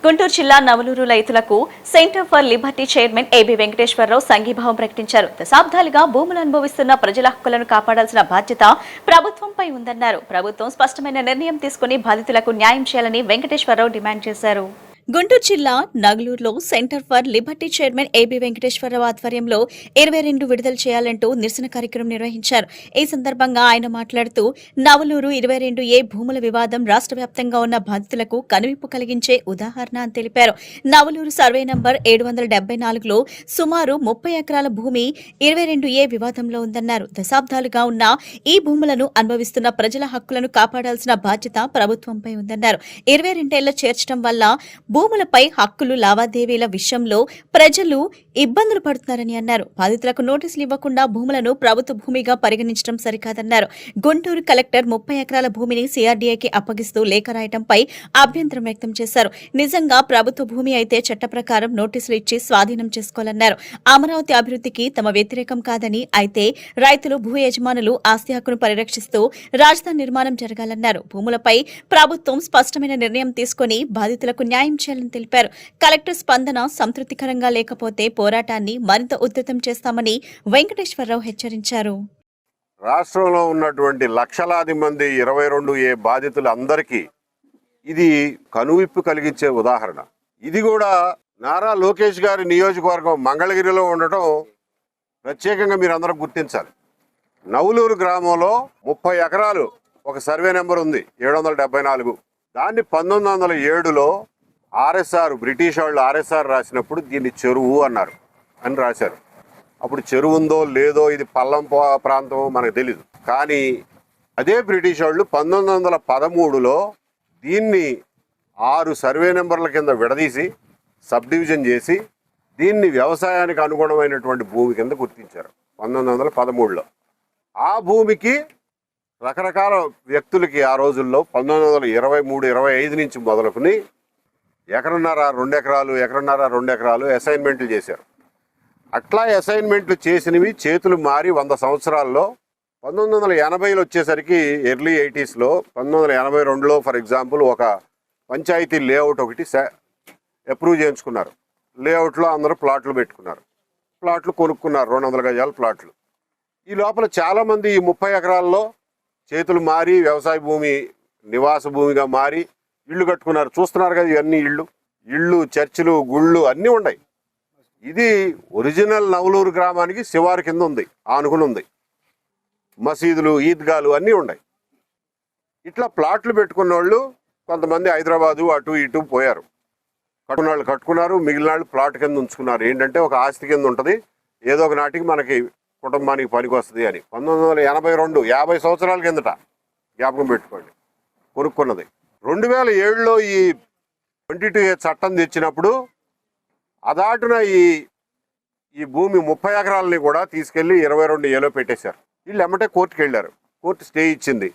గుంటూరు జిల్లా నవలూరు రైతులకు centre for liberty chairman A B Venkateswara Rao సంఘీభావం ప్రకటించారు. దశాబ్దాలుగా భూములు అనుభవిస్తున్న ప్రజల హక్కులను కాపాడాల్సిన బాధ్యత ప్రభుత్వంపై ఉందన్నారు. ప్రభుత్వం స్పష్టమైన నిర్ణయం తీసుకుని బాధితులకు న్యాయం చేయాలని వెంకటేశ్వరరావు డిమాండ్ చేశారు. గుంటూరు జిల్లా నగలూరులో centre for liberty chairman A B Venkateswara Rao ఆధ్వర్యంలో 22 విడుదల చేయాలంటూ నిరసన కార్యక్రమం నిర్వహించారు. ఈ సందర్భంగా ఆయన మాట్లాడుతూ నవలూరు 22A భూముల వివాదం రాష్ట్ర వ్యాప్తంగా ఉన్న బాధితులకు కనువిప్పు కలిగించే ఉదాహరణ అని తెలిపారు. నవలూరు సర్వే నంబర్ 774లో సుమారు 30 ఎకరాల భూమి 22A వివాదంలో ఉందన్నారు. దశాబ్దాలుగా ఉన్న ఈ భూములను అనుభవిస్తున్న ప్రజల హక్కులను కాపాడాల్సిన బాధ్యత ప్రభుత్వంపై ఉందన్నారు. 22 ఏళ్ల చేర్చడం వల్ల భూములపై హక్కులు లావాదేవీల విషయంలో ప్రజలు ఇబ్బందులు పడుతున్నారని అన్నారు. బాధితులకు నోటీసులు ఇవ్వకుండా భూములను ప్రభుత్వ భూమిగా పరిగణించడం సరికాదన్నారు. గుంటూరు కలెక్టర్ 30 ఎకరాల భూమిని సిఆర్డీఏకి అప్పగిస్తూ లేఖ రాయడంపై అభ్యంతరం వ్యక్తం చేశారు. నిజంగా ప్రభుత్వ భూమి అయితే చట్ట ప్రకారం నోటీసులు ఇచ్చి స్వాధీనం చేసుకోవాలన్నారు. అమరావతి అభివృద్ధికి తమ వ్యతిరేకం కాదని, అయితే రైతులు భూ యజమానులు ఆస్తి హక్కును పరిరక్షిస్తూ రాజధాని నిర్మాణం జరగాలన్నారు. భూములపై ప్రభుత్వం స్పష్టమైన నిర్ణయం తీసుకుని బాధితులకు న్యాయం చేయాలని తెలిపారు. కలెక్టర్ స్పందన సంతృప్తికరంగా లేకపోతే పోరాటాన్ని మరింత ఉధృతం చేస్తామని వెంకటేశ్వరరావు హెచ్చరించారు. రాష్ట్రంలో ఉన్నటువంటి లక్షలాది మంది 22A బాధితులందరికీ ఇది కనువిప్పు కలిగించే ఉదాహరణ. ఇది కూడా నారా లోకేష్ గారి నియోజకవర్గం మంగళగిరిలో ఉండటం ప్రత్యేకంగా మీరు అందరూ గుర్తించాలి. నవలూరు గ్రామంలో 30 ఎకరాలు ఒక సర్వే నెంబర్ ఉంది 774. దాన్ని 1907లో బ్రిటిష్ వాళ్ళు ఆర్ఎస్ఆర్ రాసినప్పుడు దీన్ని చెరువు అన్నారు అని రాశారు. అప్పుడు చెరువు ఉందో లేదో, ఇది పల్లం ప్రాంతం మనకు తెలీదు. కానీ అదే బ్రిటిష్ వాళ్ళు 1913లో దీన్ని 6 సర్వే నెంబర్ల కింద విడదీసి సబ్ డివిజన్ చేసి దీన్ని వ్యవసాయానికి అనుగుణమైనటువంటి భూమి కింద గుర్తించారు 1913లో. ఆ భూమికి రకరకాల వ్యక్తులకి ఆ రోజుల్లో 1923-25 నుంచి మొదలుకొని ఎకరన్నర 2 ఎకరాలు, ఎకరన్నర 2 ఎకరాలు అసైన్మెంట్లు చేశారు. అట్లా అసైన్మెంట్లు చేసినవి చేతులు మారి 100 సంవత్సరాల్లో 1980లో వచ్చేసరికి ఎర్లీ 80స్లో 1982లో ఫర్ ఎగ్జాంపుల్ ఒక పంచాయతీ లేఅవుట్ ఒకటి అప్రూవ్ చేయించుకున్నారు. లేఅవుట్లో అందరూ ప్లాట్లు పెట్టుకున్నారు, ప్లాట్లు కొనుక్కున్నారు, 200 గజాల ప్లాట్లు. ఈ లోపల చాలామంది ఈ 30 ఎకరాల్లో చేతులు మారి వ్యవసాయ భూమి నివాస భూమిగా మారి ఇళ్ళు కట్టుకున్నారు. చూస్తున్నారు కదా, ఇవన్నీ ఇళ్ళు, చర్చిలు, గుళ్ళు అన్నీ ఉన్నాయి. ఇది ఒరిజినల్ నవలూరు గ్రామానికి శివారు కింద ఉంది, ఆనుకుని ఉంది. మసీదులు, ఈద్గాలు అన్నీ ఉన్నాయి. ఇట్లా ప్లాట్లు పెట్టుకున్న వాళ్ళు కొంతమంది హైదరాబాదు అటు ఇటు పోయారు. కట్టుకున్న వాళ్ళు కట్టుకున్నారు, మిగిలిన వాళ్ళు ప్లాట్ కింద ఉంచుకున్నారు. ఏంటంటే ఒక ఆస్తి కింద ఉంటుంది, ఏదో ఒక నాటికి మనకి కుటుంబానికి పనికి వస్తుంది అని. 1982 50 సంవత్సరాల కిందట జ్ఞాపకం పెట్టుకోండి కొనుక్కున్నది. 2007లో ఈ 22A చట్టం తెచ్చినప్పుడు అదాటున ఈ భూమి 30 ఎకరాలని కూడా తీసుకెళ్లి 22Aలో పెట్టేశారు. వీళ్ళు ఎమ్మటే కోర్టుకు వెళ్ళారు. కోర్టు స్టే ఇచ్చింది.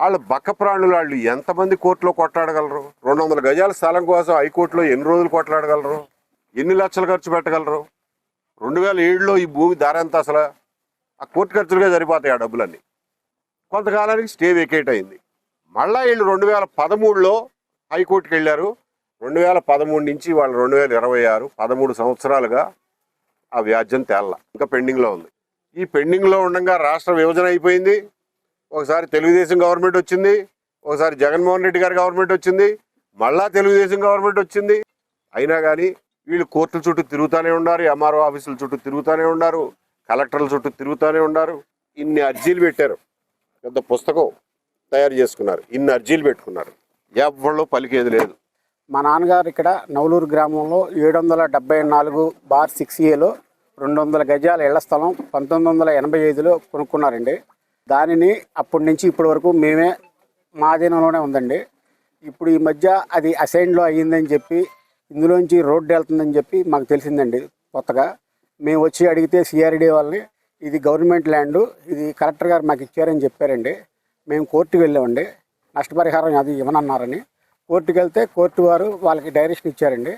వాళ్ళు బక్క ప్రాణులు, వాళ్ళు ఎంతమంది కోర్టులో కొట్లాడగలరు? 200 గజాల స్థలం కోసం హైకోర్టులో ఎన్ని రోజులు కొట్లాడగలరు? ఎన్ని లక్షలు ఖర్చు పెట్టగలరు? 2007లో ఈ భూమి ధర ఎంత అసలు? ఆ కోర్టు ఖర్చులుగా సరిపోతాయి ఆ డబ్బులన్నీ. కొంతకాలానికి స్టే వేకేట్ అయింది. మళ్ళా వీళ్ళు 2013లో హైకోర్టుకి వెళ్ళారు. 2013 నుంచి వాళ్ళు 2026 13 సంవత్సరాలుగా ఆ వ్యాజ్యం తేళ్ళ, ఇంకా పెండింగ్లో ఉంది. ఈ పెండింగ్లో ఉండగా రాష్ట్ర విభజన అయిపోయింది. ఒకసారి తెలుగుదేశం గవర్నమెంట్ వచ్చింది, ఒకసారి జగన్మోహన్ రెడ్డి గారి గవర్నమెంట్ వచ్చింది, మళ్ళా తెలుగుదేశం గవర్నమెంట్ వచ్చింది. అయినా కానీ వీళ్ళు కోర్టుల చుట్టూ తిరుగుతూనే ఉన్నారు, ఎంఆర్ఓ ఆఫీసుల చుట్టూ తిరుగుతూనే ఉన్నారు, కలెక్టర్ల చుట్టూ తిరుగుతూనే ఉన్నారు. ఇన్ని అర్జీలు పెట్టారు, పెద్ద పుస్తకం తయారు చేసుకున్నారు, ఇన్ని అర్జీలు పెట్టుకున్నారు. ఎవరు పలికేది లేదు. మా నాన్నగారు ఇక్కడ నవలూరు గ్రామంలో 774/6Aలో 200 గజాల ఇళ్ల స్థలం 1985లో కొనుక్కున్నారండి. దానిని అప్పటి నుంచి ఇప్పటి వరకు మేమే మా అధీనంలోనే ఉందండి. ఇప్పుడు ఈ మధ్య అది అసైన్లో అయ్యిందని చెప్పి, ఇందులోంచి రోడ్డు వెళ్తుందని చెప్పి మాకు తెలిసిందండి. కొత్తగా మేము వచ్చి అడిగితే సిఆర్డీ వాళ్ళని ఇది గవర్నమెంట్ ల్యాండు, ఇది కలెక్టర్ గారు మాకు ఇచ్చారని చెప్పారండి. మేము కోర్టుకు వెళ్ళామండి, నష్టపరిహారం అది ఇవ్వనన్నారని. కోర్టుకు వెళ్తే కోర్టు వారు వాళ్ళకి డైరెక్షన్ ఇచ్చారండి.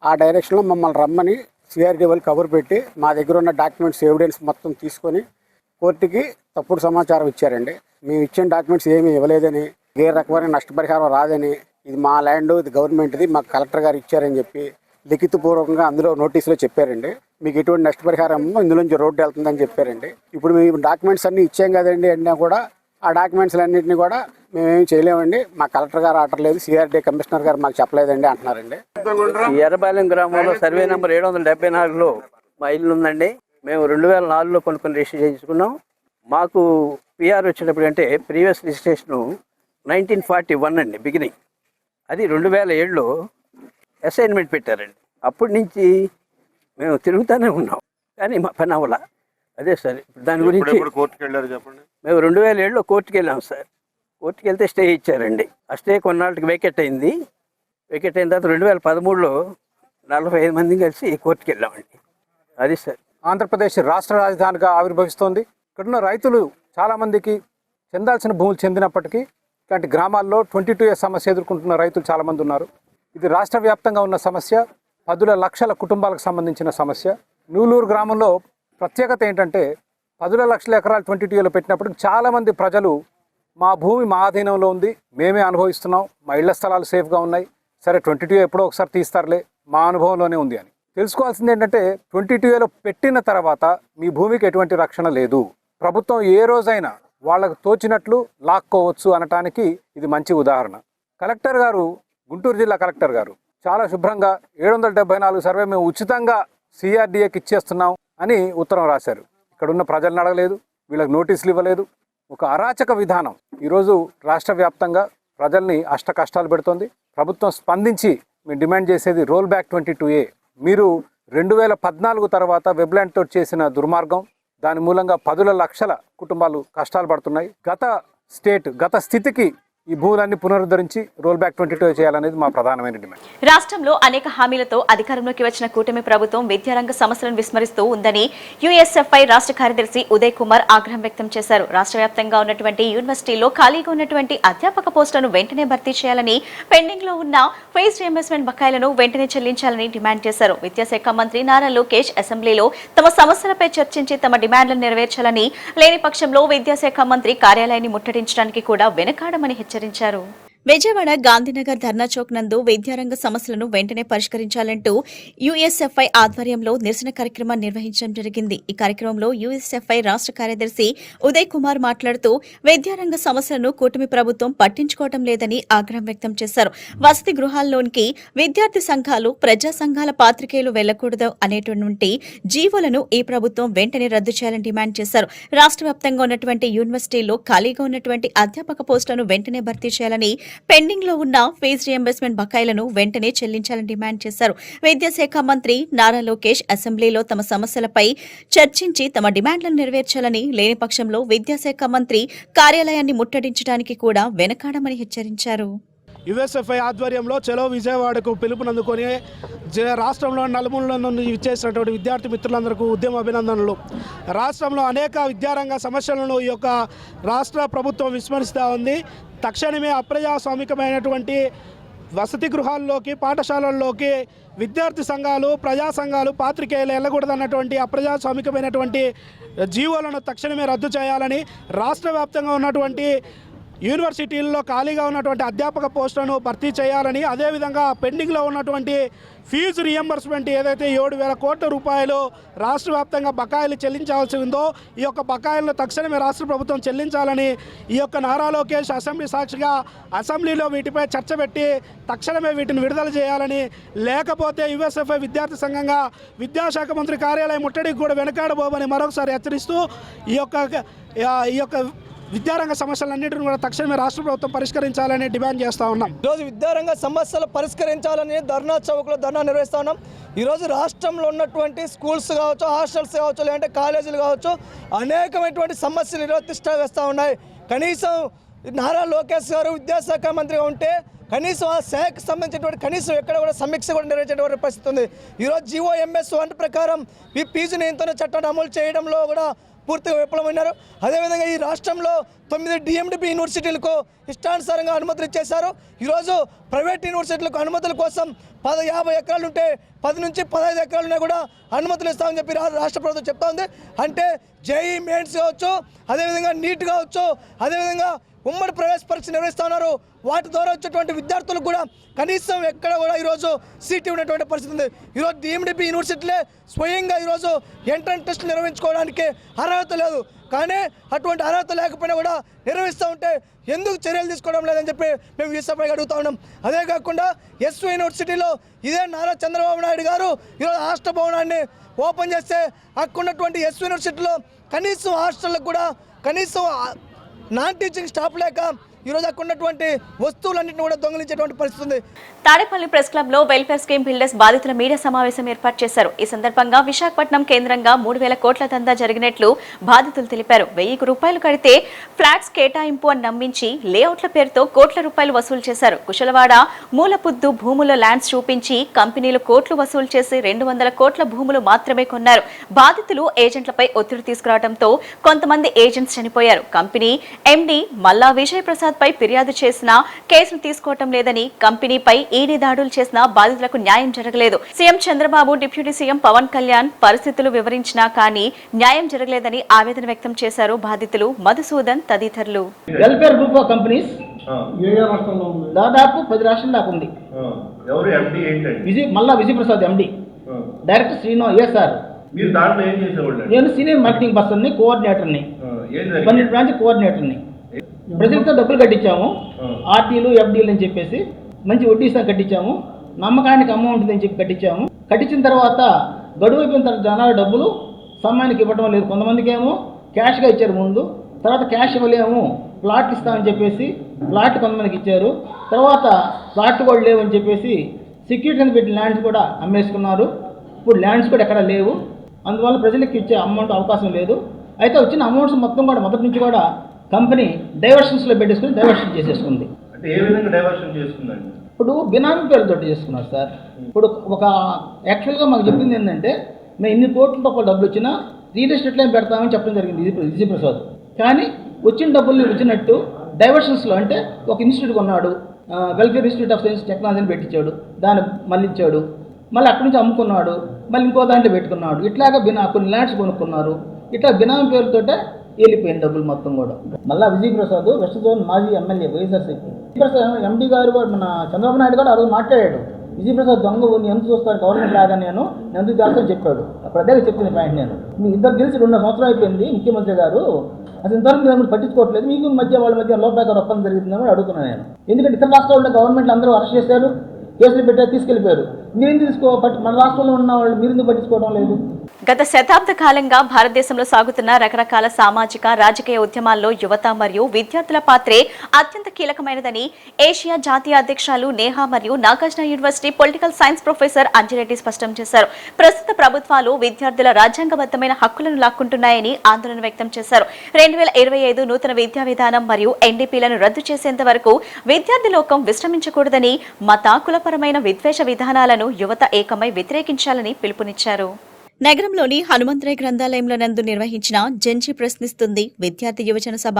ఆ డైరెక్షన్లో మమ్మల్ని రమ్మని సిఆర్డీ వాళ్ళు కబురు పెట్టి మా దగ్గర ఉన్న డాక్యుమెంట్స్ ఎవిడెన్స్ మొత్తం తీసుకొని కోర్టుకి తప్పుడు సమాచారం ఇచ్చారండి. మేము ఇచ్చిన డాక్యుమెంట్స్ ఏమీ ఇవ్వలేదని, ఏ రకమైన నష్టపరిహారం రాదని, ఇది మా ల్యాండ్, ఇది గవర్నమెంట్ది, మాకు కలెక్టర్ గారు ఇచ్చారని చెప్పి లిఖితపూర్వకంగా అందులో నోటీసులో చెప్పారండి. మీకు ఎటువంటి నష్టపరిహారం ఇందులోంచి రోడ్డు వెళ్తుందని చెప్పారండి. ఇప్పుడు మేము డాక్యుమెంట్స్ అన్నీ ఇచ్చాం కదండి అన్నా కూడా ఆ డాక్యుమెంట్స్ అన్నింటినీ కూడా మేమేం చేయలేమండి, మా కలెక్టర్ గారు ఆర్డర్ లేదు, సిఆర్డీ కమిషనర్ గారు మాకు చెప్పలేదండి అంటున్నారండి. ఈ ఎర్రబాలెం గ్రామంలో సర్వే నెంబర్ 774లో మా ఇల్లు ఉందండి. మేము 2004లో కొనుక్కొని రిజిస్టర్ చేయించుకున్నాం. మాకు పిఆర్ వచ్చేటప్పుడు అంటే ప్రీవియస్ రిజిస్ట్రేషను 1941 అండి బిగినింగ్. అది 2007లో అసైన్మెంట్ పెట్టారండి. అప్పటి నుంచి మేము తిరుగుతూనే ఉన్నాం కానీ మా పని అవ్వాల. అదే సార్ దాని గురించి కోర్టుకు వెళ్ళారు చెప్పండి. మేము 2007లో కోర్టుకు వెళ్ళాం సార్. కోర్టుకు వెళ్తే స్టే ఇచ్చారండి. ఆ స్టే కొన్నాళ్ళకి వేకెట్ అయింది. వేకెట్ అయిన తర్వాత 2013లో 45 మంది కలిసి కోర్టుకు వెళ్ళామండి. అది సార్. ఆంధ్రప్రదేశ్ రాష్ట్ర రాజధానిగా ఆవిర్భవిస్తోంది. ఇక్కడున్న రైతులు చాలామందికి చెందాల్సిన భూములు చెందినప్పటికీ ఇలాంటి గ్రామాల్లో 22A సమస్య ఎదుర్కొంటున్న రైతులు చాలామంది ఉన్నారు. ఇది రాష్ట్ర వ్యాప్తంగా ఉన్న సమస్య, 10 లక్షల కుటుంబాలకు సంబంధించిన సమస్య. నూలూరు గ్రామంలో ప్రత్యేకత ఏంటంటే 10 లక్షల ఎకరాలు 22Aలో పెట్టినప్పటికి చాలామంది ప్రజలు మా భూమి మా ఆధీనంలో ఉంది, మేమే అనుభవిస్తున్నాం, మా ఇళ్ల స్థలాలు సేఫ్గా ఉన్నాయి, సరే 22A ఎప్పుడో ఒకసారి తీస్తారులే, మా అనుభవంలోనే ఉంది అని. తెలుసుకోవాల్సింది ఏంటంటే 22Aలో పెట్టిన తర్వాత మీ భూమికి ఎటువంటి రక్షణ లేదు. ప్రభుత్వం ఏ రోజైనా వాళ్ళకు తోచినట్లు లాక్కోవచ్చు అనటానికి ఇది మంచి ఉదాహరణ. కలెక్టర్ గారు, గుంటూరు జిల్లా కలెక్టర్ గారు చాలా శుభ్రంగా 774 సర్వే మేము ఉచితంగా సిఆర్డీఏకి ఇచ్చేస్తున్నాం అని ఉత్తరం రాశారు. ఇక్కడ ఉన్న ప్రజలను అడగలేదు, వీళ్ళకి నోటీసులు ఇవ్వలేదు. ఒక అరాచక విధానం ఈరోజు రాష్ట్ర వ్యాప్తంగా ప్రజల్ని అష్ట కష్టాలు పెడుతోంది. ప్రభుత్వం స్పందించి మేము డిమాండ్ చేసేది రోల్ బ్యాక్ 22A. మీరు 2014 తర్వాత వెబ్లాండ్తో చేసిన దుర్మార్గం, దాని మూలంగా 10 లక్షల కుటుంబాలు కష్టాలు పడుతున్నాయి. గత స్థితికి ఈ భూములన్నీ పునరుద్ధరించి రోల్ బ్యాక్ 22 చేయాలనేది మా ప్రధానమైన డిమాండ్. రాష్ట్రంలో అనేక హామీలతో అధికారంలోకి వచ్చిన కూటమి ప్రభుత్వం విద్యారంగ సమస్యలను విస్మరిస్తూ ఉందని యుఎస్ఎఫ్ఐ రాష్ట్ర కార్యదర్శి ఉదయ్ కుమార్ ఆగ్రహం వ్యక్తం చేశారు. రాష్ట్ర వ్యాప్తంగా ఉన్నటువంటి యూనివర్సిటీల్లో ఖాళీగా ఉన్నటువంటి అధ్యాపక పోస్టులను వెంటనే భర్తీ చేయాలని, పెండింగ్ లో ఉన్న ఫీజు రియంబర్స్మెంట్ బకాయిలను వెంటనే చెల్లించాలని డిమాండ్ చేశారు. విద్యాశాఖ మంత్రి నారా లోకేష్ అసెంబ్లీలో తమ సమస్యలపై చర్చించి తమ డిమాండ్లను నెరవేర్చాలని, లేని పక్షంలో విద్యాశాఖ మంత్రి కార్యాలయాన్ని ముట్టడించడానికి కూడా వెనకాడమని హెచ్చరించారు. విజయవాడ గాంధీనగర్ ధర్నా చౌక్ నందు విద్యారంగ సమస్యలను వెంటనే పరిష్కరించాలంటూ యుఎస్ఎఫ్ఐ ఆధ్వర్యంలో నిరసన కార్యక్రమాన్ని నిర్వహించడం జరిగింది. ఈ కార్యక్రమంలో యుఎస్ఎఫ్ఐ రాష్ట్ర కార్యదర్శి ఉదయ్ కుమార్ మాట్లాడుతూ విద్యారంగ సమస్యలను కూటమి ప్రభుత్వం పట్టించుకోవడం లేదని ఆగ్రహం వ్యక్తం చేశారు. వసతి గృహాల్లోనికి విద్యార్థి సంఘాలు, ప్రజా సంఘాల పాత్రికేయులు వెళ్లకూడదు అనేటువంటి జీవోలను ఈ ప్రభుత్వం వెంటనే రద్దు చేయాలని డిమాండ్ చేశారు. రాష్ట్ర వ్యాప్తంగా ఉన్నటువంటి యూనివర్సిటీల్లో ఖాళీగా ఉన్నటువంటి అధ్యాపక పోస్టులను వెంటనే భర్తీ చేయాలని, పెండింగ్ లో ఉన్న ఫీజు రియంబర్స్మెంట్ బకాయిలను వెంటనే చెల్లించాలని డిమాండ్ చేశారు. విద్యాశాఖ మంత్రి నారా లోకేష్ అసెంబ్లీలో తమ సమస్యలపై చర్చించి తమ డిమాండ్లను నెరవేర్చాలని, లేని పక్షంలో విద్యాశాఖ మంత్రి కార్యాలయాన్ని ముట్టడించడానికి కూడా వెనకాడమని హెచ్చరించారు. యుఎస్ఎఫ్ఐ ఆధ్వర్యంలో చలో విజయవాడకు పిలుపునందుకొని రాష్ట్రంలో నలుమూలల నుండి ఇచ్చేసినటువంటి విద్యార్థి మిత్రులందరికీ ఉద్యమ అభినందనలు. రాష్ట్రంలో అనేక విద్యారంగ సమస్యలను ఈ యొక్క రాష్ట్ర ప్రభుత్వం విస్మరిస్తూ ఉంది. తక్షణమే అప్రజాస్వామికమైనటువంటి వసతి గృహాల్లోకి, పాఠశాలల్లోకి విద్యార్థి సంఘాలు, ప్రజా సంఘాలు, పాత్రికేయులు వెళ్ళకూడదన్నటువంటి అప్రజాస్వామికమైనటువంటి జీవోలను తక్షణమే రద్దు చేయాలని, రాష్ట్ర వ్యాప్తంగా ఉన్నటువంటి యూనివర్సిటీల్లో ఖాళీగా ఉన్నటువంటి అధ్యాపక పోస్టులను భర్తీ చేయాలని, అదేవిధంగా పెండింగ్లో ఉన్నటువంటి ఫీజు రియంబర్స్మెంట్ ఏదైతే 7,000 కోట్ల రూపాయలు రాష్ట్ర వ్యాప్తంగా బకాయిలు చెల్లించాల్సి ఉందో ఈ యొక్క బకాయిలను తక్షణమే రాష్ట్ర ప్రభుత్వం చెల్లించాలని ఈ యొక్క నారా లోకేష్ అసెంబ్లీ సాక్షిగా అసెంబ్లీలో వీటిపై చర్చ పెట్టి తక్షణమే వీటిని విడుదల చేయాలని, లేకపోతే యుఎస్ఎఫ్ఐ విద్యార్థి సంఘంగా విద్యాశాఖ మంత్రి కార్యాలయం ముట్టడికి కూడా వెనకాడబోమని మరొకసారి హెచ్చరిస్తూ ఈ యొక్క విద్యారంగ సమస్యలన్నింటినీ కూడా తక్షణమే రాష్ట్ర ప్రభుత్వం పరిష్కరించాలని డిమాండ్ చేస్తూ ఉన్నాం. ఈరోజు విద్యారంగ సమస్యలు పరిష్కరించాలని ధర్నా చౌక్లో ధర్నా నిర్వహిస్తూ ఉన్నాం. ఈరోజు రాష్ట్రంలో ఉన్నటువంటి స్కూల్స్ కావచ్చు, హాస్టల్స్ కావచ్చు, లేదంటే కాలేజీలు కావచ్చు, అనేకమైనటువంటి సమస్యలు ఈరోజు తిష్ట వేస్తూ ఉన్నాయి. కనీసం నారా లోకేష్ గారు విద్యాశాఖ మంత్రిగా ఉంటే కనీసం ఆ శాఖకు సంబంధించినటువంటి కనీసం ఎక్కడ కూడా సమీక్ష కూడా నిర్వహించేటువంటి పరిస్థితి ఉంది. ఈరోజు GOMS1 ప్రకారం ఈ ఫీజు నియంత్రణ చట్టాన్ని అమలు చేయడంలో కూడా పూర్తిగా విఫలమైనారు. అదేవిధంగా ఈ రాష్ట్రంలో 9 DMDP యూనివర్సిటీలకు ఇష్టానుసారంగా అనుమతులు ఇచ్చేశారు. ఈరోజు ప్రైవేట్ యూనివర్సిటీలకు అనుమతుల కోసం 50 ఎకరాలు ఉంటే 10 నుంచి 15 ఎకరాలున్నా కూడా అనుమతులు ఇస్తామని చెప్పి రాష్ట్ర ప్రభుత్వం చెప్తా ఉంది. అంటే JEE మెయిన్స్ కావచ్చు, అదేవిధంగా నీట్ కావచ్చు, అదేవిధంగా ఉమ్మడి ప్రవేశ పరీక్ష నిర్వహిస్తూ ఉన్నారు. వాటి ద్వారా వచ్చేటువంటి విద్యార్థులకు కూడా కనీసం ఎక్కడ కూడా ఈరోజు సీట్ ఉన్నటువంటి పరిస్థితి ఉంది. ఈరోజు DMDP యూనివర్సిటీలే స్వయంగా ఈరోజు ఎంట్రన్స్ టెస్ట్ నిర్వహించుకోవడానికి అర్హత లేదు. కానీ అటువంటి అర్హత లేకపోయినా కూడా నిర్వహిస్తూ ఉంటే ఎందుకు చర్యలు తీసుకోవడం లేదని చెప్పి మేము ఈ సభగా అడుగుతా ఉన్నాం. అదే కాకుండా ఎస్వి యూనివర్సిటీలో ఇదే నారా చంద్రబాబు నాయుడు గారు ఈరోజు హాస్టల్ భవనాన్ని ఓపెన్ చేస్తే అక్కడున్నటువంటి ఎస్వి యూనివర్సిటీలో కనీసం హాస్టళ్ళకు కూడా కనీసం నాన్ టీచింగ్ స్టాఫ్ లేక ఈరోజు అక్కడ ఉన్నటువంటి వస్తువులన్నింటినీ కూడా దొంగిలించేటువంటి పరిస్థితి ఉంది. తాడేపల్లి ప్రెస్ క్లబ్ లో వెల్ఫేర్ స్కీమ్ బిల్డర్స్ బాధితుల మీడియా సమావేశం ఏర్పాటు చేశారు. ఈ సందర్భంగా విశాఖపట్నం కేంద్రంగా 3,000 కోట్ల దందా జరిగినట్లు బాధితులు తెలిపారు. 1,000 రూపాయలు కడితే ఫ్లాట్స్ కేటాయింపు అని నమ్మించి లేఅవుట్ల పేరుతో కోట్ల రూపాయలు వసూలు చేశారు. కుశలవాడ మూలపుద్దు భూముల ల్యాండ్స్ చూపించి కంపెనీలు కోట్లు వసూలు చేసి 200 కోట్ల భూములు మాత్రమే కొన్నారు. బాధితులు ఏజెంట్లపై ఒత్తిడి తీసుకురావడంతో కొంతమంది ఏజెంట్స్ చనిపోయారు. కంపెనీ ఎండీ మల్లా విజయ్ ప్రసాద్ పై ఫిర్యాదు చేసినా కేసులు తీసుకోవటం లేదని, కంపెనీపై ఈడీ దాడులు చేసినా బాధితులకు న్యాయం జరగలేదు. CM Chandrababu, deputy CM Pawan Kalyan పరిస్థితులు వివరించినా కానీ న్యాయం జరగలేదని ఆవేదన వ్యక్తం చేశారు బాధితులు మధుసూదన్ తదితరులు. వెల్ఫేర్ గ్రూప్ ఆఫ్ కంపెనీస్ దాదాపు 10 రాష్ట్రాల దాకా ఉంది. మల్లా విజయ్ ప్రసాద్ ఎండి, డైరెక్టర్ శ్రీనో ఏఎస్ఆర్. నేను సీనియర్ మార్కెటింగ్ పర్సన్ని, కోఆర్డినేటర్ని, 12 బ్రాంచ్ కోఆర్డినేటర్ని. ప్రజలతో డబ్బులు కట్టించాము, ఆర్టీలు FDలు అని చెప్పేసి మంచి వడ్డీస్తో కట్టించాము. నమ్మకానికి అమౌంట్ ఉందని చెప్పి కట్టించాము. కట్టించిన తర్వాత గడువు అయిపోయిన తర్వాత జనాల డబ్బులు సమయానికి ఇవ్వడం లేదు. కొంతమందికి ఏమో క్యాష్గా ఇచ్చారు ముందు, తర్వాత క్యాష్ ఇవ్వలేము ప్లాట్లు ఇస్తామని చెప్పేసి ప్లాట్లు కొంతమందికి ఇచ్చారు. తర్వాత ప్లాట్లు కూడా లేవని చెప్పేసి సెక్యూరిటీ కింద పెట్టి ల్యాండ్స్ కూడా అమ్మేసుకున్నారు. ఇప్పుడు ల్యాండ్స్ కూడా ఎక్కడ లేవు. అందువల్ల ప్రజలకు ఇచ్చే అమౌంట్ అవకాశం లేదు. అయితే వచ్చిన అమౌంట్స్ మొత్తం కూడా మొదటి నుంచి కూడా కంపెనీ డైవర్షన్స్లో పెట్టేసుకుని డైవర్షన్ చేసేసుకుంది. అంటే ఏ విధంగా డైవర్షన్ చేస్తుందండి? ఇప్పుడు బినామీ పేరుతో చేసుకున్నారు సార్. ఇప్పుడు ఒక యాక్చువల్గా మాకు చెప్పింది ఏంటంటే, మేము ఇన్ని కోట్ల రూపాయలు డబ్బులు వచ్చినా రియల్ ఎస్టేట్లో పెడతామని చెప్పడం జరిగింది విజయ్ ప్రసాద్. కానీ వచ్చిన డబ్బుల్ని వచ్చినట్టు డైవర్షన్స్లో, అంటే ఒక ఇన్స్టిట్యూట్ కొన్నాడు, వెల్ఫేర్ ఇన్స్టిట్యూట్ ఆఫ్ సైన్స్ టెక్నాలజీని పెట్టించాడు, దాన్ని మళ్ళించాడు, మళ్ళీ అక్కడి నుంచి అమ్ముకున్నాడు, మళ్ళీ ఇంకో దాంట్లో పెట్టుకున్నాడు. ఇట్లాగా కొన్ని ల్యాండ్స్ కొనుక్కున్నారు. ఇట్లా బినామీ పేరుతోటే వెళ్ళిపోయిన డబ్బులు మొత్తం కూడా. మళ్ళీ విజయ్ ప్రసాద్ వెస్ట్ జోన్ మాజీ ఎమ్మెల్యే వైఎస్ఆర్సీపీ. ప్రసాద్ ఎండి గారు కూడా మన చంద్రబాబు నాయుడు గారు ఆ రోజు మాట్లాడాడు, విజయ్ ప్రసాద్ దొంగ నేను ఎందుకు చూస్తాను గవర్నమెంట్ లాగా, నేను ఎందుకు చేస్తాను చెప్పాడు. అప్పుడు అదే చెప్పిన పాయింట్. నేను మీ ఇద్దరు గెలిచి 2 సంవత్సరాలు అయిపోయింది ముఖ్యమంత్రి గారు, అసలు ఇంతవరకు మీరు పట్టించుకోవట్లేదు, మీకు మధ్య వాళ్ళ మధ్య లోపాయకర ఒప్పందం జరిగిందని అడుగుతున్నాను నేను. ఎందుకంటే ఇతర రాష్ట్రాల్లో గవర్నమెంట్లు అందరూ అరెస్ట్ చేశారు, కేసులు పెట్టారు, తీసుకెళ్లిపోయారు. మీరు మన రాష్ట్రంలో ఉన్న వాళ్ళు మీరు ఎందుకు పట్టించుకోవడం లేదు? గత శతాబ్ద కాలంగా భారతదేశంలో సాగుతున్న రకరకాల సామాజిక రాజకీయ ఉద్యమాల్లో యువత మరియు విద్యార్థుల పాత్రే అత్యంత కీలకమైనదని ఏషియా జాతీయ అధ్యక్షులు నేహా మరియు Nagarjuna university political science professor Anji Reddy స్పష్టం చేశారు. ప్రస్తుత ప్రభుత్వాలు విద్యార్థుల రాజ్యాంగబద్ధమైన హక్కులను లాక్కుంటున్నాయని ఆందోళన వ్యక్తం చేశారు. 2025 నూతన విద్యా విధానం మరియు NDPలను రద్దు చేసేంత వరకు విద్యార్థి లోకం విశ్రమించకూడదని, మత కులపరమైన విద్వేష విధానాలను యువత ఏకమై వ్యతిరేకించాలని పిలుపునిచ్చారు. నగరంలోని హనుమంతరాయ్ గ్రంథాలయంలో నందు నిర్వహించిన జెన్జీ ప్రశ్నిస్తుంది విద్యార్థి యువజన సభ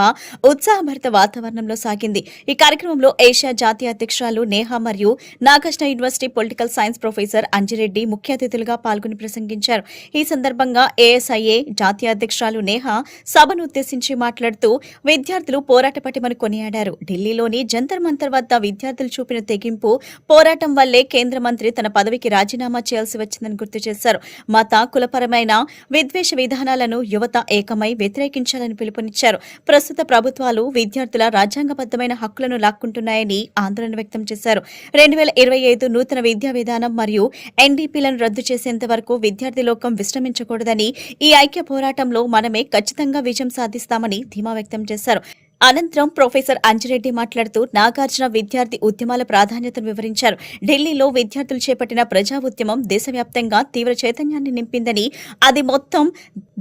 ఉత్సాహభరిత వాతావరణంలో సాగింది. ఈ కార్యక్రమంలో ఏషియా జాతీయ అధ్యక్షురాలు నేహా మరియు Nagarjuna university political science professor Anji Reddy ముఖ్య అతిథులుగా పాల్గొని ప్రసంగించారు. ఈ సందర్భంగా ASIA జాతీయ అధ్యక్షురాలు నేహా సభను ఉద్దేశించి మాట్లాడుతూ విద్యార్థులు పోరాట పటిమను కొనియాడారు. ఢిల్లీలోని జంతర్ మంతర్ వద్ద విద్యార్థులు చూపిన తెగింపు పోరాటం వల్లే కేంద్ర మంత్రి తన పదవికి రాజీనామా చేయాల్సి వచ్చిందని గుర్తు చేశారు. మత కులపరమైన విద్వేష విధానాలను యువత ఏకమై వ్యతిరేకించాలని పిలుపునిచ్చారు. ప్రస్తుత ప్రభుత్వాలు విద్యార్థుల రాజ్యాంగబద్ధమైన హక్కులను లాక్కుంటున్నాయని ఆందోళన వ్యక్తం చేశారు. 2025 నూతన విద్యా విధానం మరియు NDPలను రద్దు చేసేంత వరకు విద్యార్థి లోకం విశ్రమించకూడదని, ఈ ఐక్య పోరాటంలో మనమే ఖచ్చితంగా విజయం సాధిస్తామని ధీమా వ్యక్తం చేశారు. అనంతరం ప్రొఫెసర్ అంజిరెడ్డి మాట్లాడుతూ నాగార్జున విద్యార్థి ఉద్యమాల ప్రాధాన్యతను వివరించారు. ఢిల్లీలో విద్యార్థులు చేపట్టిన ప్రజా ఉద్యమం దేశవ్యాప్తంగా తీవ్ర చైతన్యాన్ని నింపిందని, అది మొత్తం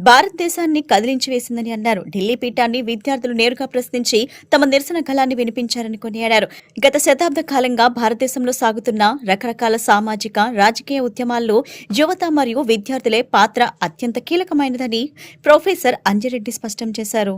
భారతదేశాన్ని కదిలించి వేసిందని అన్నారు. ఢిల్లీ పీఠాన్ని విద్యార్థులు నేరుగా ప్రశ్నించి తమ నిరసన గళాన్ని వినిపించారని కొనియాడారు. గత శతాబ్ద కాలంగా భారతదేశంలో సాగుతున్న రకరకాల సామాజిక రాజకీయ ఉద్యమాల్లో యువత మరియు విద్యార్థులే పాత్ర అత్యంత కీలకమైనదని ప్రొఫెసర్ అంజిరెడ్డి స్పష్టం చేశారు.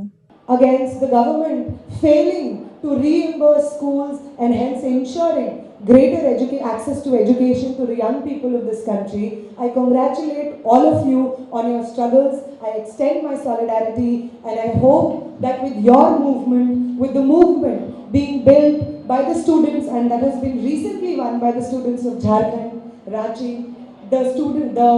Against the government failing to reimburse schools and hence ensuring greater access to education to the young people of this country. I congratulate all of you on your struggles. I extend my solidarity, and I hope that with your movement, with the movement being built by the students and that has been recently won by the students of Jharkhand, Ranchi, the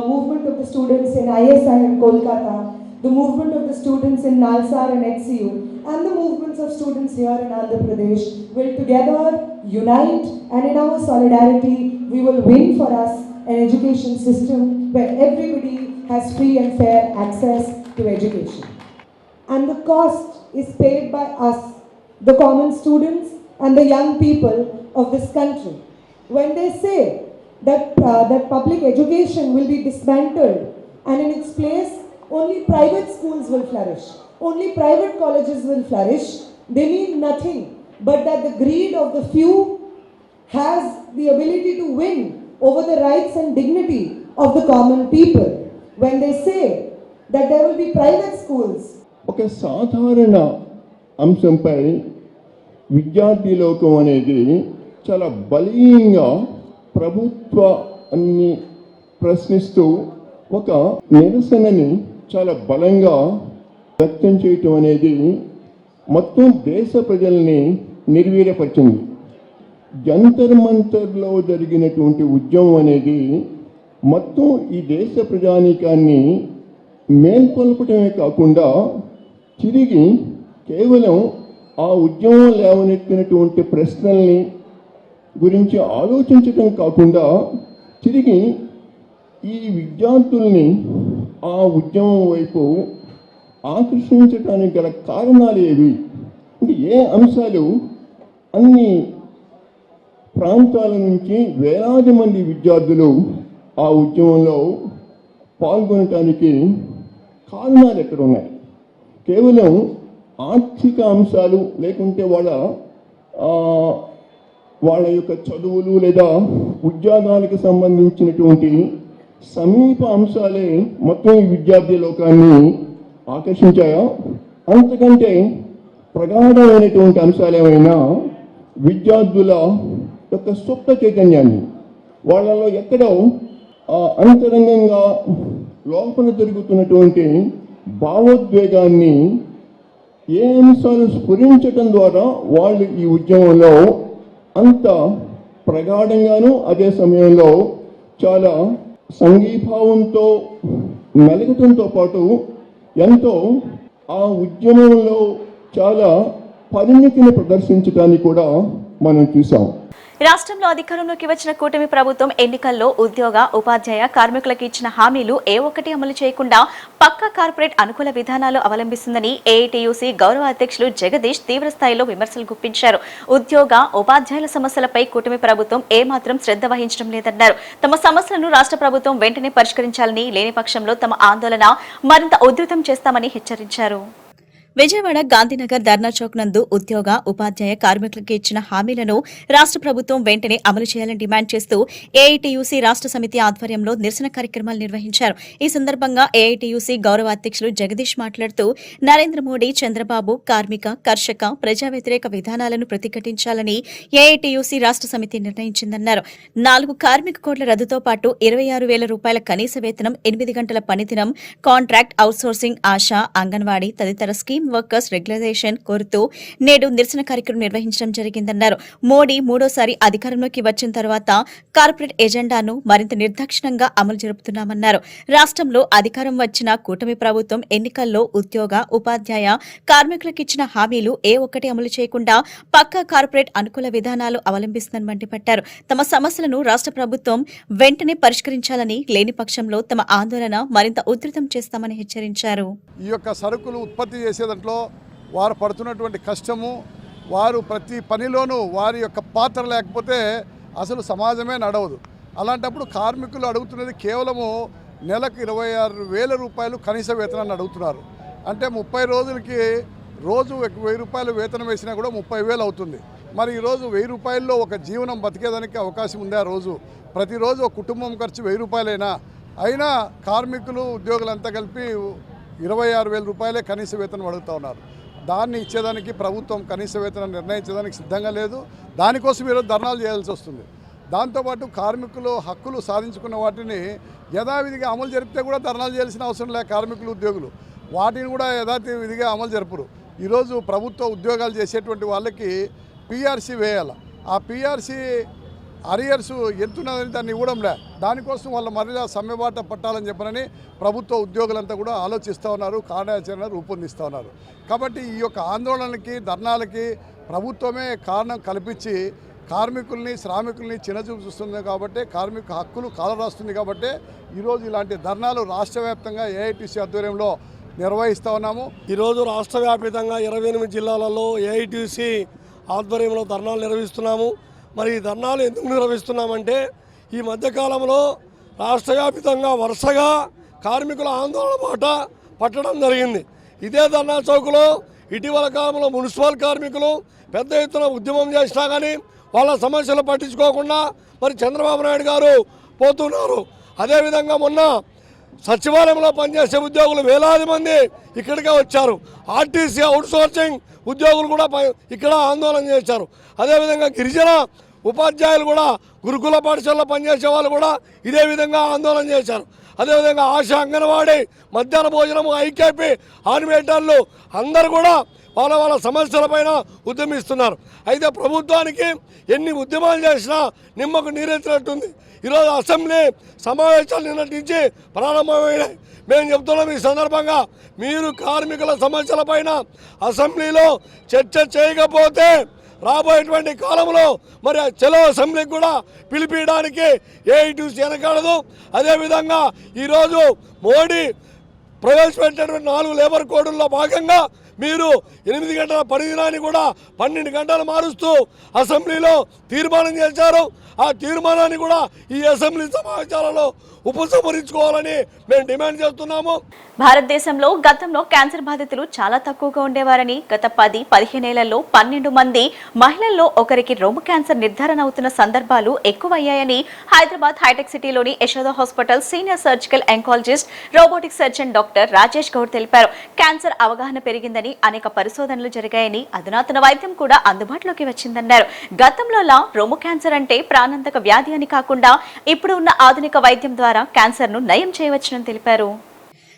movement of the students in ISI in Kolkata, the movement of the students in Nalsar and HCU, and the movements of students here in Andhra Pradesh will together unite, and in our solidarity we will win for us an education system where everybody has free and fair access to education. And the cost is paid by us, the common students and the young people of this country. When they say that public education will be dismantled and in its place only private schools will flourish, only private colleges will flourish, they mean nothing but that the greed of the few has the ability to win over the rights and dignity of the common people. When they say that there will be private schools, ఒక సాధారణ అంశంపై విద్యార్థి లోకం అనేది చాలా బలీయంగా ప్రభుత్వాన్ని ప్రశ్నిస్తూ ఒక నిరసనని చాలా బలంగా వ్యక్తం చేయటం అనేది మొత్తం దేశ ప్రజల్ని నిర్వీర్యపరిచింది. జంతర్ మంతర్లో జరిగినటువంటి ఉద్యమం అనేది మొత్తం ఈ దేశ ప్రజానీకాన్ని మేల్కొల్పటమే కాకుండా తిరిగి కేవలం ఆ ఉద్యమం లేవనెత్తినటువంటి ప్రశ్నల్ని గురించి ఆలోచించటం కాకుండా తిరిగి ఈ విద్యార్థుల్ని ఆ ఉద్యమం వైపు ఆకర్షించడానికి గల కారణాలు ఏవి అంటే ఏ అంశాలు అన్ని ప్రాంతాల నుంచి వేలాది మంది విద్యార్థులు ఆ ఉద్యమంలో పాల్గొనటానికి కారణాలు ఎక్కడ ఉన్నాయి? కేవలం ఆర్థిక అంశాలు లేకుంటే వాళ్ళ యొక్క చదువులు లేదా ఉద్యోగాలకు సంబంధించినటువంటి సమీప అంశాలే మొత్తం ఈ విద్యార్థి లోకాన్ని ఆకర్షించాయా? అంతకంటే ప్రగాఢమైనటువంటి అంశాలు ఏమైనా విద్యార్థుల యొక్క సుప్త చైతన్యాన్ని వాళ్ళలో ఎక్కడో అంతరంగంగా లోపల జరుగుతున్నటువంటి భావోద్వేగాన్ని ఏ అంశాలు స్ఫురించటం ద్వారా వాళ్ళు ఈ ఉద్యమంలో అంత ప్రగాఢంగాను అదే సమయంలో చాలా సంఘీభావంతో మెలగటంతో పాటు ఎంతో ఆ ఉద్యమంలో చాలా పరిణితిని ప్రదర్శించడాన్ని కూడా మనం చూసాం. రాష్ట్రంలో అధికారంలోకి వచ్చిన కూటమి ప్రభుత్వం ఎన్నికల్లో ఉద్యోగ ఉపాధ్యాయ కార్మికులకు ఇచ్చిన హామీలు ఏ ఒక్కటి అమలు చేయకుండా పక్కా కార్పొరేట్ అనుకూల విధానాలు అవలంబిస్తుందని ఏఐటీయూసీ గౌరవ అధ్యక్షులు జగదీష్ తీవ్రస్థాయిలో విమర్శలు గుప్పించారు. ఉద్యోగ ఉపాధ్యాయుల సమస్యలపై కూటమి ప్రభుత్వం ఏమాత్రం శ్రద్ధ వహించడం లేదన్నారు. తమ సమస్యలను రాష్ట్ర ప్రభుత్వం వెంటనే పరిష్కరించాలని, లేని పక్షంలో తమ ఆందోళన మరింత ఉధృతం చేస్తామని హెచ్చరించారు. విజయవాడ గాంధీనగర్ ధర్నా చౌక్ నందు ఉద్యోగ ఉపాధ్యాయ కార్మికులకు ఇచ్చిన హామీలను రాష్ట్ర ప్రభుత్వం వెంటనే అమలు చేయాలని డిమాండ్ చేస్తూ ఏఐటీయూసీ రాష్ట్ర సమితి ఆధ్వర్యంలో నిరసన కార్యక్రమాలు నిర్వహించారు. ఈ సందర్భంగా ఏఐటీయూసీ గౌరవ అధ్యక్షులు జగదీష్ మాట్లాడుతూ నరేంద్ర మోడీ, చంద్రబాబు కార్మిక, కర్షక, ప్రజా వ్యతిరేక విధానాలను ప్రతిఘటించాలని ఏఐటీయూసీ రాష్ట్ర సమితి నిర్ణయించిందన్నారు. 4 కార్మిక కోడ్ల రద్దుతో పాటు 26,000 రూపాయల కనీస వేతనం, 8 గంటల పనిదినం, కాంట్రాక్ట్ అవుట్సోర్సింగ్, ఆశా, అంగన్వాడీ తదితర స్కీమ్ వర్కర్స్ రెగ్యులరైజేషన్ కోరుతూ నేడు నిరసన కార్యక్రమం నిర్వహించడం జరిగిందన్నారు. మోడీ మూడోసారి అధికారంలోకి వచ్చిన తర్వాత కార్పొరేట్ ఎజెండాను మరింత నిర్దాక్షిణ్యంగా అమలు జరుపుతున్నామన్నారు. రాష్ట్రంలో అధికారం వచ్చిన కూటమి ప్రభుత్వం ఎన్నికల్లో ఉద్యోగ ఉపాధ్యాయ కార్మికులకు ఇచ్చిన హామీలు ఏ ఒక్కటి అమలు చేయకుండా పక్కా కార్పొరేట్ అనుకూల విధానాలు అవలంబిస్తుందని మండిపడ్డారు. తమ సమస్యలను రాష్ట్ర ప్రభుత్వం వెంటనే పరిష్కరించాలని, లేని పక్షంలో తమ ఆందోళన మరింత ఉధృతం చేస్తామని హెచ్చరించారు. ఈ యొక్క సరుకులు ఉత్పత్తి చేసేదంట్లో వారు పడుతున్నటువంటి కష్టము, వారు ప్రతి పనిలోనూ వారి యొక్క పాత్ర లేకపోతే అసలు సమాజమే నడవదు. అలాంటప్పుడు కార్మికులు అడుగుతున్నది కేవలము నెలకు 26,000 రూపాయలు కనీస వేతనాన్ని అడుగుతున్నారు. అంటే 30 రోజులకి రోజు 1,000 రూపాయలు వేతనం వేసినా కూడా 30,000 అవుతుంది. మరి ఈరోజు 1,000 రూపాయల్లో ఒక జీవనం బతికేదానికి అవకాశం ఉంది. ఆ రోజు ప్రతిరోజు ఒక కుటుంబం ఖర్చు 1,000 రూపాయలైనా అయినా కార్మికులు ఉద్యోగులంతా కలిపి 26,000 రూపాయలే కనీస వేతనం అడుగుతూ ఉన్నారు. దాన్ని ఇచ్చేదానికి ప్రభుత్వం కనీస వేతనం నిర్ణయించేదానికి సిద్ధంగా లేదు. దానికోసం ఈరోజు ధర్నాలు చేయాల్సి వస్తుంది. దాంతోపాటు కార్మికులు హక్కులు సాధించుకున్న వాటిని యథావిధిగా అమలు జరిపితే కూడా ధర్నాలు చేయాల్సిన అవసరం లేదు. కార్మికులు ఉద్యోగులు వాటిని కూడా యథావిధిగా అమలు జరుపురు. ఈరోజు ప్రభుత్వ ఉద్యోగాలు చేసేటువంటి వాళ్ళకి పిఆర్సీ వేయాలి. ఆ పిఆర్సీ అరియర్స్ ఎంతున్నదని దాన్ని ఇవ్వడంలే. దానికోసం వాళ్ళ మరలా సమ్మెబాట పట్టాలని చెప్పనని ప్రభుత్వ ఉద్యోగులంతా కూడా ఆలోచిస్తూ ఉన్నారు, కార్యాచరణ రూపొందిస్తూ ఉన్నారు. కాబట్టి ఈ యొక్క ఆందోళనకి ధర్నాలకి ప్రభుత్వమే కారణం కల్పించి కార్మికుల్ని శ్రామికుల్ని చిన్నచూపు చూస్తుంది. కాబట్టి కార్మిక హక్కులు కాలరాస్తుంది. కాబట్టి ఈరోజు ఇలాంటి ధర్నాలు రాష్ట్ర వ్యాప్తంగా ఏఐటీసీ ఆధ్వర్యంలో నిర్వహిస్తూ ఉన్నాము. ఈరోజు రాష్ట్ర వ్యాప్తంగా 28 జిల్లాలలో ఏఐటీసీ ఆధ్వర్యంలో ధర్నాలు నిర్వహిస్తున్నాము. మరి ఈ ధర్నాలు ఎందుకు నిర్వహిస్తున్నామంటే ఈ మధ్యకాలంలో రాష్ట్ర వ్యాప్తంగా వరుసగా కార్మికుల ఆందోళన బాట పట్టడం జరిగింది. ఇదే ధర్నా చౌక్లో ఇటీవల కాలంలో మున్సిపల్ కార్మికులు పెద్ద ఎత్తున ఉద్యమం చేసినా కానీ వాళ్ళ సమస్యలు పట్టించుకోకుండా మరి చంద్రబాబు నాయుడు గారు పోతున్నారు. అదేవిధంగా మొన్న సచివాలయంలో పనిచేసే ఉద్యోగులు వేలాది మంది ఇక్కడికే వచ్చారు. ఆర్టీసీ అవుట్సోర్సింగ్ ఉద్యోగులు కూడా ఇక్కడ ఆందోళన చేశారు. అదేవిధంగా గిరిజన ఉపాధ్యాయులు కూడా గురుకుల పాఠశాలలో పనిచేసే వాళ్ళు కూడా ఇదే విధంగా ఆందోళన చేశారు. అదేవిధంగా ఆశా అంగన్వాడీ మధ్యాహ్న భోజనము ఐకేపీ ఆనిమేటర్లు అందరూ కూడా వాళ్ళ సమస్యలపైన ఉద్యమిస్తున్నారు. అయితే ప్రభుత్వానికి ఎన్ని ఉద్యమాలు చేసినా నిమ్మకు నీరెత్తినట్టుంది. ఈరోజు అసెంబ్లీ సమావేశాలు నిన్నటి నుంచి ప్రారంభమైనాయి. మేము చెప్తున్నాం ఈ సందర్భంగా మీరు కార్మికుల సమస్యలపైన అసెంబ్లీలో చర్చ చేయకపోతే రాబోయేటువంటి కాలంలో మరి చలో అసెంబ్లీకి కూడా పిలిపించడానికి ఏఐటీసీ వెనకాడదు. అదేవిధంగా ఈరోజు మోడీ ప్రవేశపెట్టినటువంటి 4 లేబర్ కోడ్ల్లో భాగంగా మీరు 8 గంటల పనిదినాన్ని కూడా 12 గంటలు మారుస్తూ అసెంబ్లీలో తీర్మానం చేశారు. ఆ తీర్మానాన్ని కూడా ఈ అసెంబ్లీ సమావేశాలలో ఉపసంహరించుకోవాలని మేము డిమాండ్ చేస్తున్నాము. భారతదేశంలో గతంలో క్యాన్సర్ బాధితులు చాలా తక్కువగా ఉండేవారని, గత 10-15 ఏళ్లలో 12 మంది మహిళల్లో ఒకరికి రొమ్ము క్యాన్సర్ నిర్ధారణ అవుతున్న సందర్భాలు ఎక్కువయ్యాయని హైదరాబాద్ హైటెక్ సిటీలోని Yashoda hospital senior surgical oncologist robotic surgeon doctor Rajesh Goud తెలిపారు. క్యాన్సర్ అవగాహన పెరిగిందని, అనేక పరిశోధనలు జరిగాయని, అధునాతన వైద్యం కూడా అందుబాటులోకి వచ్చిందన్నారు. గతంలోలా రొమ్ము క్యాన్సర్ అంటే ప్రాణాంతక వ్యాధి అని కాకుండా ఇప్పుడు ఉన్న ఆధునిక వైద్యం ద్వారా క్యాన్సర్ ను నయం చేయవచ్చునని తెలిపారు.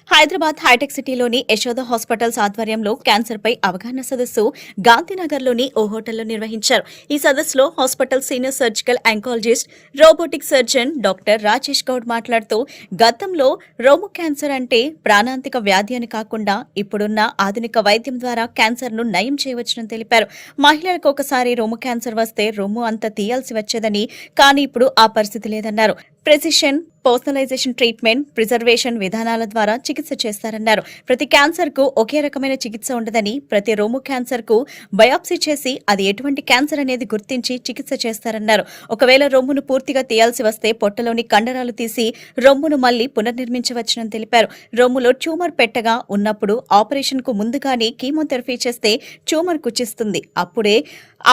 హైదరాబాద్ హైటెక్ సిటీలోని యశోద హాస్పిటల్స్ ఆధ్వర్యంలో క్యాన్సర్ పై అవగాహన సదస్సు గాంధీనగర్లోని ఓ హోటల్లో నిర్వహించారు. ఈ సదస్సులో hospital senior surgical oncologist robotic surgeon doctor Rajesh Goud మాట్లాడుతూ, గతంలో రొమ్ము క్యాన్సర్ అంటే ప్రాణాంతిక వ్యాధి అని కాకుండా ఇప్పుడున్న ఆధునిక వైద్యం ద్వారా క్యాన్సర్ ను నయం చేయవచ్చునని తెలిపారు. మహిళలకు ఒకసారి రొమ్ము క్యాన్సర్ వస్తే రొమ్ము అంతా తీయాల్సి వచ్చేదని, కానీ ఇప్పుడు ఆ పరిస్థితి లేదన్నారు. ప్రెసిషన్, పర్సనలైజేషన్ ట్రీట్మెంట్, ప్రిజర్వేషన్ విధానాల ద్వారా చికిత్స చేస్తారన్నారు. ప్రతి క్యాన్సర్ కు ఒకే రకమైన చికిత్స ఉండదని, ప్రతి రొమ్ము క్యాన్సర్ కు బయాప్సీ చేసి అది ఎటువంటి క్యాన్సర్ అనేది గుర్తించి చికిత్స చేస్తారన్నారు. ఒకవేళ రొమ్మును పూర్తిగా తీయాల్సి వస్తే పొట్టలోని కండరాలు తీసి రొమ్మును మళ్లీ పునర్నిర్మించవచ్చునని తెలిపారు. రొమ్ములో ట్యూమర్ పెట్టగా ఉన్నప్పుడు ఆపరేషన్ కు ముందుగానే కీమోథెరపీ చేస్తే ట్యూమర్ కుచిస్తుంది. అప్పుడే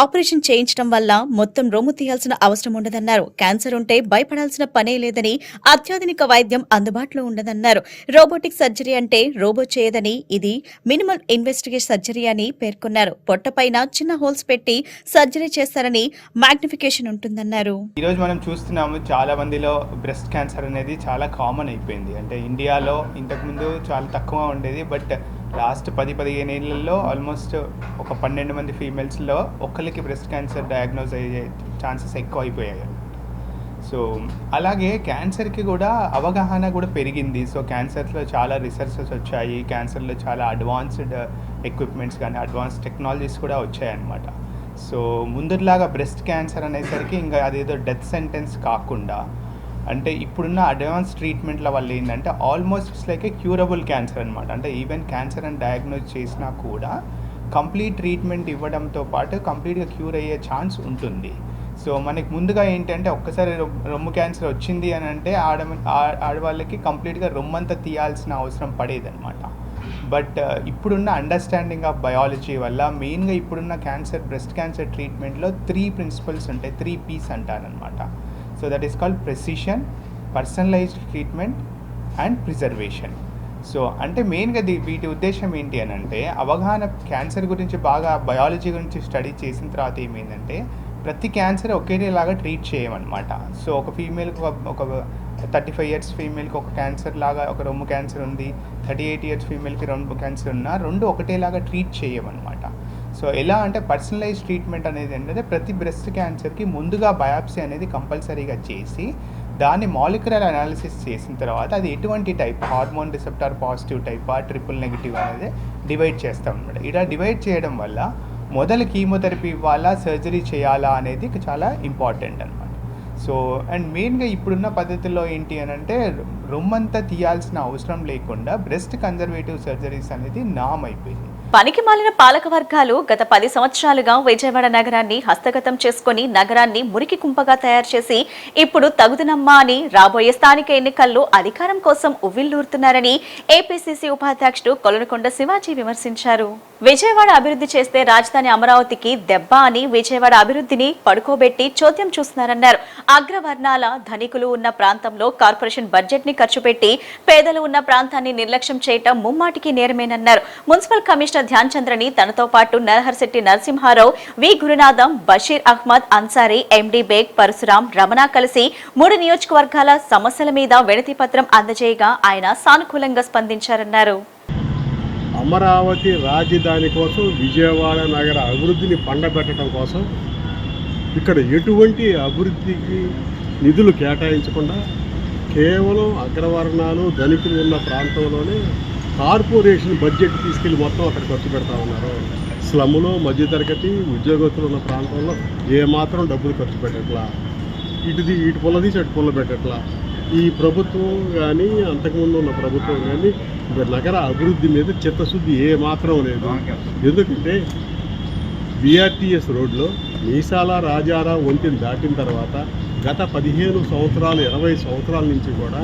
ఆపరేషన్ చేయించడం వల్ల మొత్తం రొమ్ము తీయాల్సిన అవసరం ఉండదన్నారు. క్యాన్సర్ ఉంటే భయపడాల్సిన పనే లేదని, అత్యాధునిక వైద్యం అందుబాటులో ఉండదన్నారు. రోబోటిక్ సర్జరీ అంటే రోబో చేయదని, ఇది మినిమల్ ఇన్వెస్టిగేషన్ సర్జరీ అని పేర్కొన్నారు. పొట్టపైన చిన్న హోల్స్ పెట్టి సర్జరీ చేస్తారని, మ్యాగ్నిఫికేషన్ ఉంటుందన్నారు. ఈ రోజు మనం చూస్తున్నాము చాలా మందిలో బ్రెస్ట్ క్యాన్సర్ అనేది చాలా కామన్ అయిపోయింది. అంటే ఇండియాలో ఇంతకుముందు చాలా తక్కువ ఉండేది, బట్ లాస్ట్ 10-15 ఏళ్లలో ఆల్మోస్ట్ ఒక 12 మంది ఫీమేల్స్లో ఒకరికి బ్రెస్ట్ క్యాన్సర్ డయాగ్నోజ్ అయ్యే ఛాన్సెస్ ఎక్కువ అయిపోయాయి. సో అలాగే క్యాన్సర్కి కూడా అవగాహన కూడా పెరిగింది. సో క్యాన్సర్లో చాలా రీసెర్చెస్ వచ్చాయి, క్యాన్సర్లో చాలా అడ్వాన్స్డ్ ఎక్విప్మెంట్స్ కానీ అడ్వాన్స్డ్ టెక్నాలజీస్ కూడా వచ్చాయన్నమాట. సో ముందులాగా బ్రెస్ట్ క్యాన్సర్ అనేసరికి ఇంకా అదేదో డెత్ సెంటెన్స్ కాకుండా, అంటే ఇప్పుడున్న అడ్వాన్స్ ట్రీట్మెంట్ల వల్ల ఏంటంటే almost it's like A curable cancer అనమాట. అంటే ఈవెన్ క్యాన్సర్ అని డయాగ్నోజ్ చేసినా కూడా కంప్లీట్ ట్రీట్మెంట్ ఇవ్వడంతో పాటు కంప్లీట్గా క్యూర్ అయ్యే ఛాన్స్ ఉంటుంది. సో మనకి ముందుగా ఏంటంటే ఒక్కసారి రొమ్ము క్యాన్సర్ వచ్చింది అని అంటే ఆడవాళ్ళకి కంప్లీట్గా రొమ్మంతా తీయాల్సిన అవసరం పడేదన్నమాట. బట్ ఇప్పుడున్న అండర్స్టాండింగ్ ఆఫ్ బయాలజీ వల్ల మెయిన్గా ఇప్పుడున్న బ్రెస్ట్ క్యాన్సర్ ట్రీట్మెంట్లో 3 ప్రిన్సిపల్స్ ఉంటాయి, 3 P's అంటారనమాట. So that is called precision, personalised treatment and preservation. So అంటే మెయిన్గా వీటి ఉద్దేశం ఏంటి అని అంటే అవగాహన క్యాన్సర్ గురించి బాగా బయాలజీ గురించి స్టడీ చేసిన తర్వాత ఏమైందంటే ప్రతి క్యాన్సర్ ఒకేలాగా ట్రీట్ చేయమన్నమాట. సో ఒక ఫీమేల్కి ఒక 35 ఇయర్స్ ఫీమేల్కి ఒక క్యాన్సర్ లాగా ఒక రొమ్ము క్యాన్సర్ ఉంది, 38 ఇయర్స్ ఫీమేల్కి రొమ్ము క్యాన్సర్ ఉన్నా రెండు ఒకటేలాగా ట్రీట్ చేయమన్నమాట. సో ఎలా అంటే పర్సనలైజ్ ట్రీట్మెంట్ అనేది ఏంటంటే ప్రతి బ్రెస్ట్ క్యాన్సర్కి ముందుగా బయాప్సీ అనేది కంపల్సరీగా చేసి దాన్ని మాలిక్యులర్ అనాలిసిస్ చేసిన తర్వాత అది ఎటువంటి టైప్, హార్మోన్ రిసెప్టార్ పాజిటివ్ టైపా, ట్రిపుల్ నెగిటివ్ అనేది డివైడ్ చేస్తాం అనమాట. ఇలా డివైడ్ చేయడం వల్ల మొదలు కీమోథెరపీ ఇవ్వాలా, సర్జరీ చేయాలా అనేది చాలా ఇంపార్టెంట్ అనమాట. సో అండ్ మెయిన్గా ఇప్పుడున్న పద్ధతుల్లో ఏంటి అని అంటే రొమ్మంతా తీయాల్సిన అవసరం లేకుండా బ్రెస్ట్ కన్జర్వేటివ్ సర్జరీస్ అనేది నామ్ అయిపోయింది. పనికి మాలిన పాలక వర్గాలు గత 10 సంవత్సరాలుగా విజయవాడ నగరాన్ని హస్తగతం చేసుకుని నగరాన్ని మురికి కుంపగా తయారు చేసి ఇప్పుడు తగుదనమ్మా అని రాబోయే స్థానిక ఎన్నికల్లో అధికారం కోసం ఉవ్విళ్లూరుతున్నారని ఏపీసీసీ ఉపాధ్యక్షుడు కొలనకొండ శివాజీ విమర్శించారు. విజయవాడ అభివృద్ధి చేస్తే రాజధాని అమరావతికి దెబ్బ అని విజయవాడ అభివృద్ధిని పడుకోబెట్టి చోద్యం చూస్తున్నారన్నారు. అగ్రవర్ణాల ధనికులు ఉన్న ప్రాంతంలో కార్పొరేషన్ బడ్జెట్ ని ఖర్చు పెట్టి పేదలు ఉన్న ప్రాంతాన్ని నిర్లక్ష్యం చేయటం ముమ్మాటికి నేరమేనన్నారు. మున్సిపల్ కమిషనర్ ధ్యాన్ చంద్రని తనతో పాటు నరహర్శెట్టి నరసింహారావు, వి గురునాథం, బషీర్ అహ్మద్ అన్సారీ, ఎండి బేగ్, పరశురాం, రమణ కలిసి 3 నియోజకవర్గాల సమస్యల మీద వినతి పత్రం అందజేయగా ఆయన సానుకూలంగా స్పందించారన్నారు. అమరావతి రాజధాని కోసం, విజయవాడ నగర అభివృద్ధిని పండబెట్టడం కోసం ఇక్కడ ఎటువంటి అభివృద్ధికి నిధులు కేటాయించకుండా కేవలం అగ్రవర్ణాలు ధనికులు ఉన్న ప్రాంతంలోనే కార్పొరేషన్ బడ్జెట్ తీసుకెళ్ళి మొత్తం అక్కడ ఖర్చు పెడతా ఉన్నారు. స్లమ్లో మధ్యతరగతి ఉద్యోగస్తులు ఉన్న ప్రాంతంలో ఏమాత్రం డబ్బులు ఖర్చు పెట్టట్లా, ఇటు పుల్ల తీసి అటు పుల్ల పెట్టట్లా. ఈ ప్రభుత్వం కానీ అంతకుముందు ఉన్న ప్రభుత్వం కానీ నగర అభివృద్ధి మీద చిత్తశుద్ధి ఏమాత్రం లేదు. ఎందుకంటే బీఆర్టీఎస్ రోడ్లో మీసాల రాజారా వంతెన దాటిన తర్వాత గత 15 సంవత్సరాలు 20 సంవత్సరాల నుంచి కూడా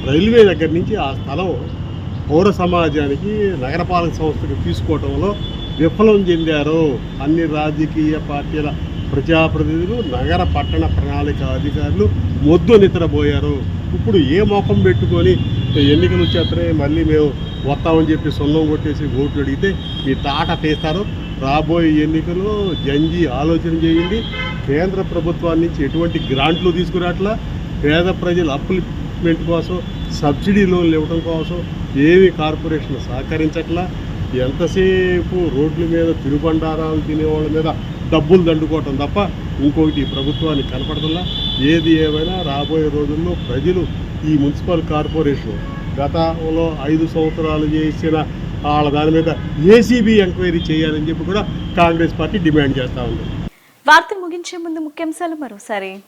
రైల్వే దగ్గర నుంచి ఆ స్థలం పౌర సమాజానికి నగరపాలక సంస్థకు తీసుకోవడంలో విఫలం చెందారు. అన్ని రాజకీయ పార్టీల ప్రజాప్రతినిధులు, నగర పట్టణ ప్రణాళిక అధికారులు మొద్దు నిద్రపోయారు. ఇప్పుడు ఏ మోకం పెట్టుకొని ఎన్నికలు వచ్చేస్తారే మళ్ళీ మేము వస్తామని చెప్పి సొల్లం కొట్టేసి ఓట్లు అడిగితే మీ తాట తీస్తారు. రాబోయే ఎన్నికల్లో జంజీ ఆలోచన చేయండి. కేంద్ర ప్రభుత్వాన్ని నుంచి ఎటువంటి గ్రాంట్లు తీసుకురాట్లా, పేద ప్రజల అప్లిమెంట్ కోసం, సబ్సిడీ లోన్లు ఇవ్వడం కోసం ఏవి కార్పొరేషన్ సహకరించట్లా. ఎంతసేపు రోడ్ల మీద తిరుబండారాలు తినేవాళ్ళ మీద డబ్బులు దండుకోవటం తప్ప ఇంకొకటి ప్రభుత్వానికి కనపడతల్లా. ఏది ఏమైనా రాబోయే రోజుల్లో ప్రజలు ఈ మున్సిపల్ కార్పొరేషన్ గతంలో 5 సంవత్సరాలు చేసిన వాళ్ళ దాని మీద ఏసీబీ ఎంక్వైరీ చేయాలని చెప్పి కూడా కాంగ్రెస్ పార్టీ డిమాండ్ చేస్తూ ఉంది. వార్తలు ముగించే ముందు ముఖ్యాంశాలు మరోసారి.